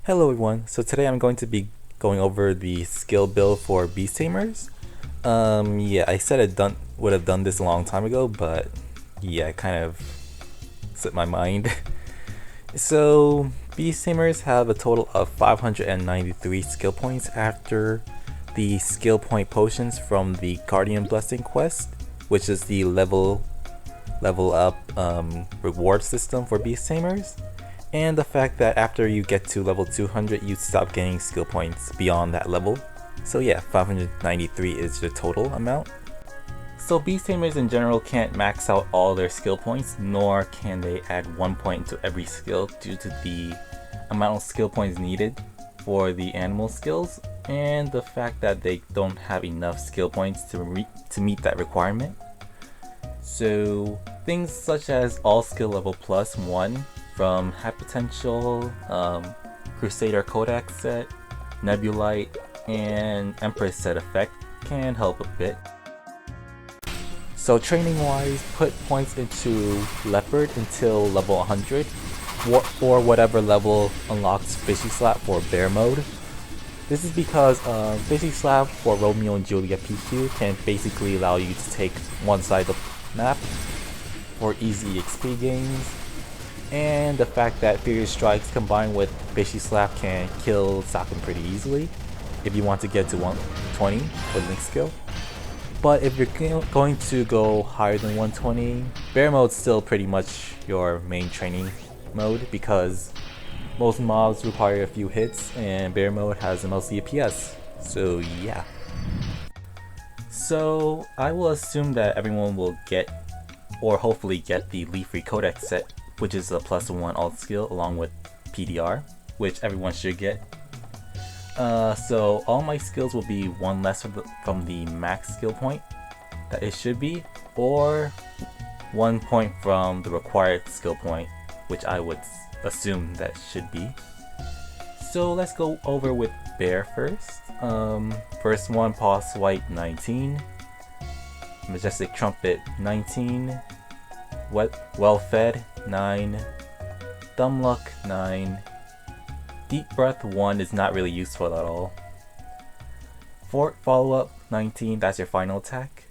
Hello everyone, so today I'm going to be going over the skill build for Beast Tamers. Yeah, I said would have done this a long time ago, but yeah, it kind of slipped my mind. So, Beast Tamers have a total of 593 skill points after the skill point potions from the Guardian Blessing quest, which is the level up reward system for Beast Tamers. And the fact that after you get to level 200 you stop getting skill points beyond that level. So yeah, 593 is the total amount. So Beast Tamers in general can't max out all their skill points, nor can they add 1 point to every skill due to the amount of skill points needed for the animal skills, and the fact that they don't have enough skill points to meet that requirement. So things such as all skill level plus 1 from High Potential, Crusader Codex set, Nebulite, and Empress set effect can help a bit. So training wise, put points into Leopard until level 100, or whatever level unlocks Fishy Slap for bear mode. This is because Fishy Slap for Romeo and Juliet PQ can basically allow you to take one side of the map for easy XP gains. And the fact that Furious Strikes combined with Fishy Slap can kill Sakum pretty easily if you want to get to 120 for the next skill. But if you're going to go higher than 120, Bear Mode's still pretty much your main training mode because most mobs require a few hits and Bear Mode has the most DPS. So yeah. So I will assume that everyone will get, or hopefully get, the Leaf Free Codex set, which is a +1 alt skill along with PDR, which everyone should get. So all my skills will be 1 less from the max skill point that it should be, or 1 point from the required skill point, which I would assume that should be. So let's go over with Bear first. First one, Paw Swipe 19, Majestic Trumpet 19, Well Fed 9, Thumb Luck 9, Deep Breath 1 is not really useful at all. Fort Follow Up 19, that's your final attack.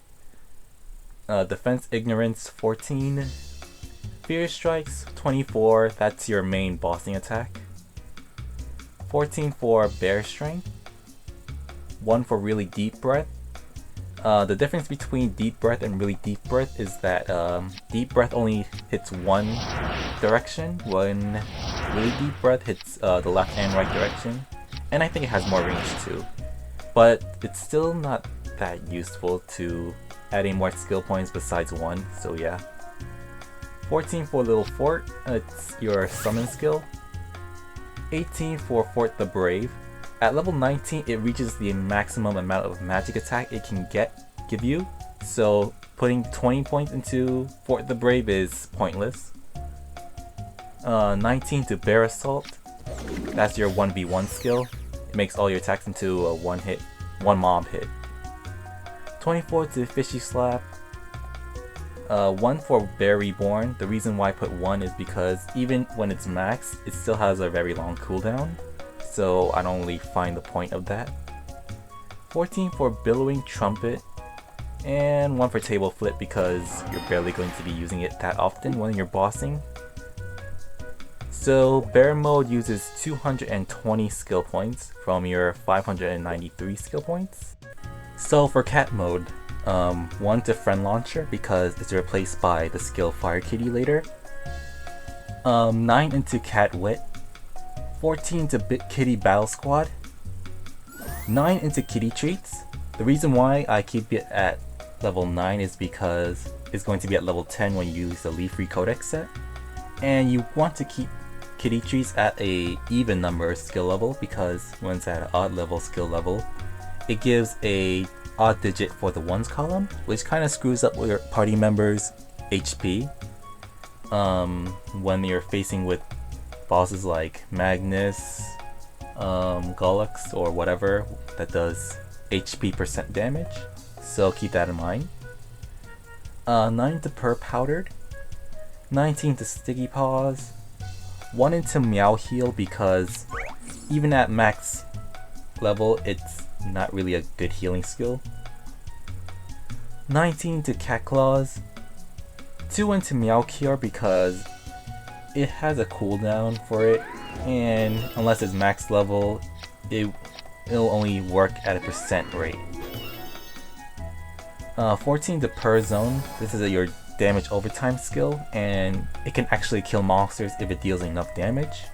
Defense Ignorance 14, Fear Strikes 24, that's your main bossing attack. 14 for Bear Strength, 1 for Really Deep Breath. The difference between Deep Breath and Really Deep Breath is that Deep Breath only hits one direction, when Really Deep Breath hits the left and right direction, and I think it has more range too. But it's still not that useful to add any more skill points besides 1, so yeah. 14 for Little Fort, it's your summon skill. 18 for Fort the Brave. At level 19, it reaches the maximum amount of magic attack it can give you, so putting 20 points into Fort the Brave is pointless. 19 to Bear Assault, that's your 1v1 skill. It makes all your attacks into a one mob hit. 24 to Fishy Slap, 1 for Bear Reborn. The reason why I put 1 is because even when it's max, it still has a very long cooldown, so I don't really find the point of that. 14 for Billowing Trumpet, and 1 for Table Flip because you're barely going to be using it that often when you're bossing. So Bear Mode uses 220 skill points from your 593 skill points. So for Cat Mode, 1 to Friend Launcher because it's replaced by the skill Fire Kitty later. 9 into Cat Wit. 14 to Kitty Battle Squad. 9 into Kitty Treats. The reason why I keep it at level 9 is because it's going to be at level 10 when you use the Leaf Free Codex set. And you want to keep Kitty Treats at a even number skill level because when it's at an odd level skill level, it gives a odd digit for the ones column, which kind of screws up your party members' HP when you're facing with bosses like Magnus, Gullux, or whatever that does HP % damage, so keep that in mind. 9 to Purr Powdered, 19 to Sticky Paws, 1 into Meow Heal because even at max level, it's not really a good healing skill. 19 to Cat Claws, 2 into Meow Cure because it has a cooldown for it, and unless it's max level, it'll only work at a percent rate. 14 to Per Zone, this is your damage overtime skill, and it can actually kill monsters if it deals enough damage.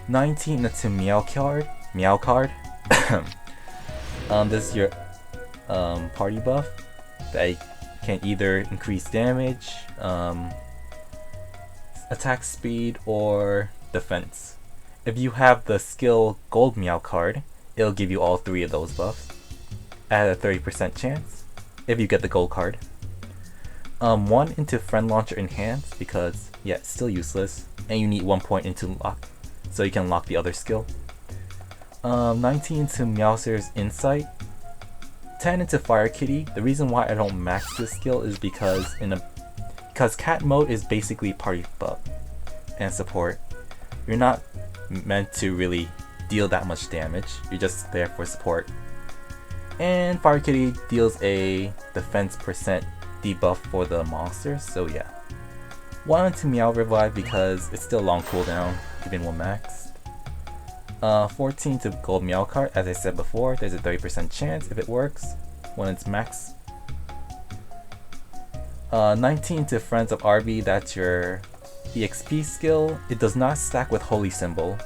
19 to Meow Card. This is your party buff that can either increase damage, attack speed, or defense. If you have the skill Gold Meow card, it'll give you all 3 of those buffs at a 30% chance if you get the gold card. 1 into Friend Launcher Enhance because yeah, it's still useless, and you need 1 point into lock so you can lock the other skill. 19 to Meowser's Insight. 10 into Fire Kitty. The reason why I don't max this skill is because cat mode is basically party buff and support. You're not meant to really deal that much damage, you're just there for support. And Fire Kitty deals a defense percent debuff for the monsters, so yeah. 1 into Meow Revive because it's still long cooldown even when maxed. 14 to Gold Meow card, as I said before, there's a 30% chance if it works when it's max. 19 to Friends of RB, that's your EXP skill. It does not stack with Holy Symbol.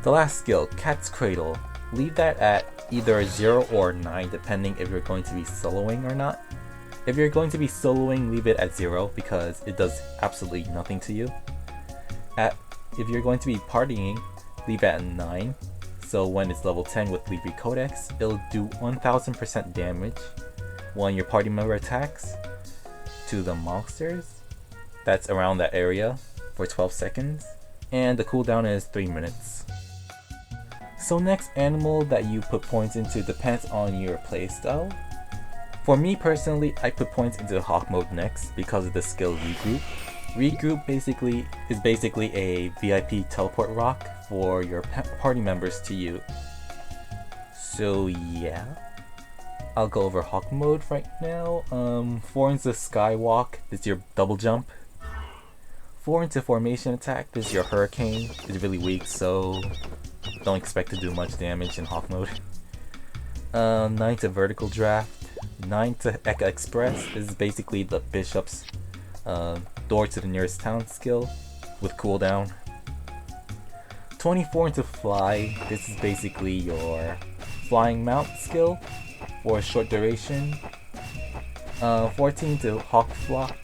The last skill, Cat's Cradle, leave that at either 0 or 9 depending if you're going to be soloing or not. If you're going to be soloing, leave it at 0 because it does absolutely nothing to you. If you're going to be partying, leave it at 9. So when it's level 10 with Libri Codex, it'll do 1000% damage when your party member attacks to the monsters that's around that area for 12 seconds, and the cooldown is 3 minutes. So next animal that you put points into depends on your playstyle. For me personally, I put points into Hawk mode next because of the skill Regroup. Regroup is basically a VIP teleport rock for your party members to use. So yeah, I'll go over Hawk mode right now. 4 into Skywalk, this is your double jump. 4 into Formation Attack, this is your Hurricane. It's really weak, so don't expect to do much damage in Hawk mode. 9 to Vertical Draft. 9 to Eka Express, this is basically the Bishop's door to the nearest town skill with cooldown. 24 into Fly, this is basically your flying mount skill for a short duration. 14 to Hawk Flock.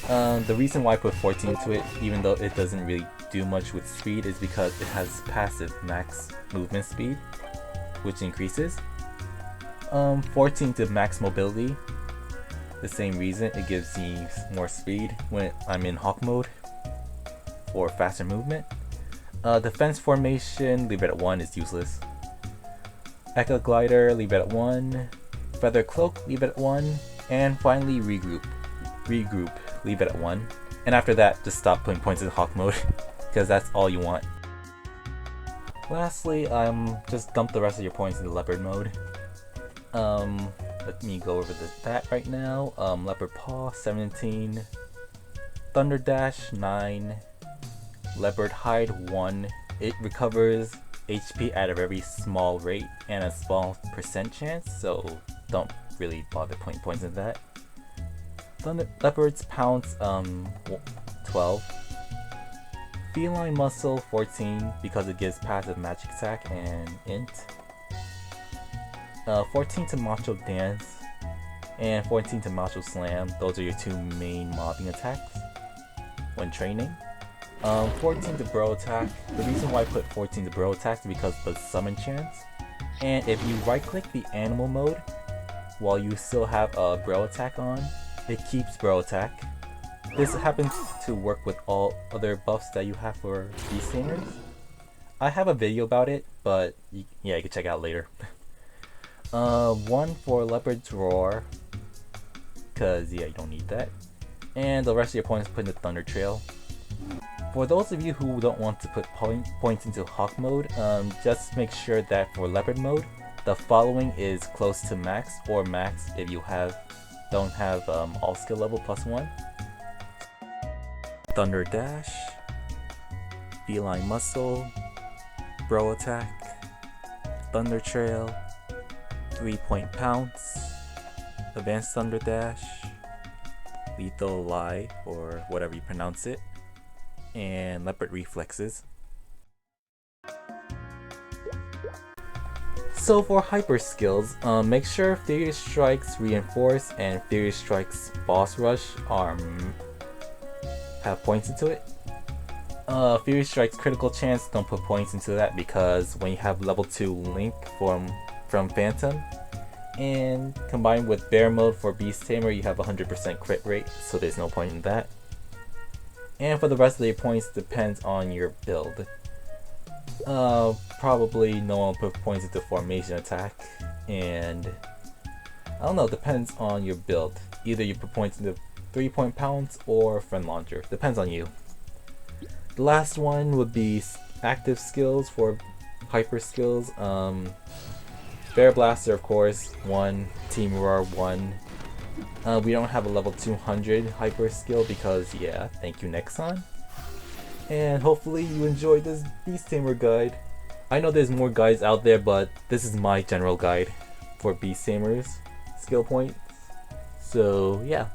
The reason why I put 14 to it, even though it doesn't really do much with speed, is because it has passive max movement speed, which increases. 14 to Max Mobility. The same reason, it gives me more speed when I'm in Hawk mode for faster movement. Defense Formation, leave it at 1, is useless. Eka Glider, leave it at 1. Feather Cloak, leave it at 1. And finally Regroup, leave it at 1. And after that, just stop putting points in Hawk mode because that's all you want. Lastly, just dump the rest of your points into Leopard mode. Let me go over that right now. Leopard Paw, 17. Thunder Dash, 9. Leopard Hide, 1. It recovers HP at a very small rate and a small percent chance, so don't really bother putting points in that. Leopard's Pounce, 12. Feline Muscle, 14, because it gives passive magic attack and int. 14 to Macho Dance, and 14 to Macho Slam. Those are your 2 main mobbing attacks when training. 14 to Bro Attack. The reason why I put 14 to Bro Attack is because of the summon chance. And if you right click the animal mode while you still have a Bro Attack on, it keeps Bro Attack. This happens to work with all other buffs that you have for Beast Tamers. I have a video about it, but yeah, you can check it out later. 1 for Leopard's Roar, cause yeah, you don't need that. And the rest of your points put in the Thunder Trail. For those of you who don't want to put points into Hawk mode, just make sure that for Leopard mode, the following is close to max, or max if you don't have all skill level +1. Thunder Dash, Feline Muscle, Bro Attack, Thunder Trail, 3-point Pounce, Advanced Thunder Dash, Lethal Lie, or whatever you pronounce it, and Leopard Reflexes. So for hyper skills, make sure Furious Strikes Reinforce and Furious Strikes Boss Rush have points into it. Furious Strikes Critical Chance, don't put points into that because when you have level 2 Link from Phantom, and combined with Bear Mode for Beast Tamer, you have 100% crit rate, so there's no point in that. And for the rest of your points, depends on your build. Probably no one will put points into Formation Attack, and I don't know, depends on your build. Either you put points into 3-point Pounce or Friend Launcher, depends on you. The last one would be active skills for hyper skills. Bear Blaster, of course, 1, Team Roar 1. We don't have a level 200 hyper skill because, yeah, thank you Nexon. And hopefully you enjoyed this Beast Tamer guide. I know there's more guides out there, but this is my general guide for Beast Tamers skill points. So, yeah.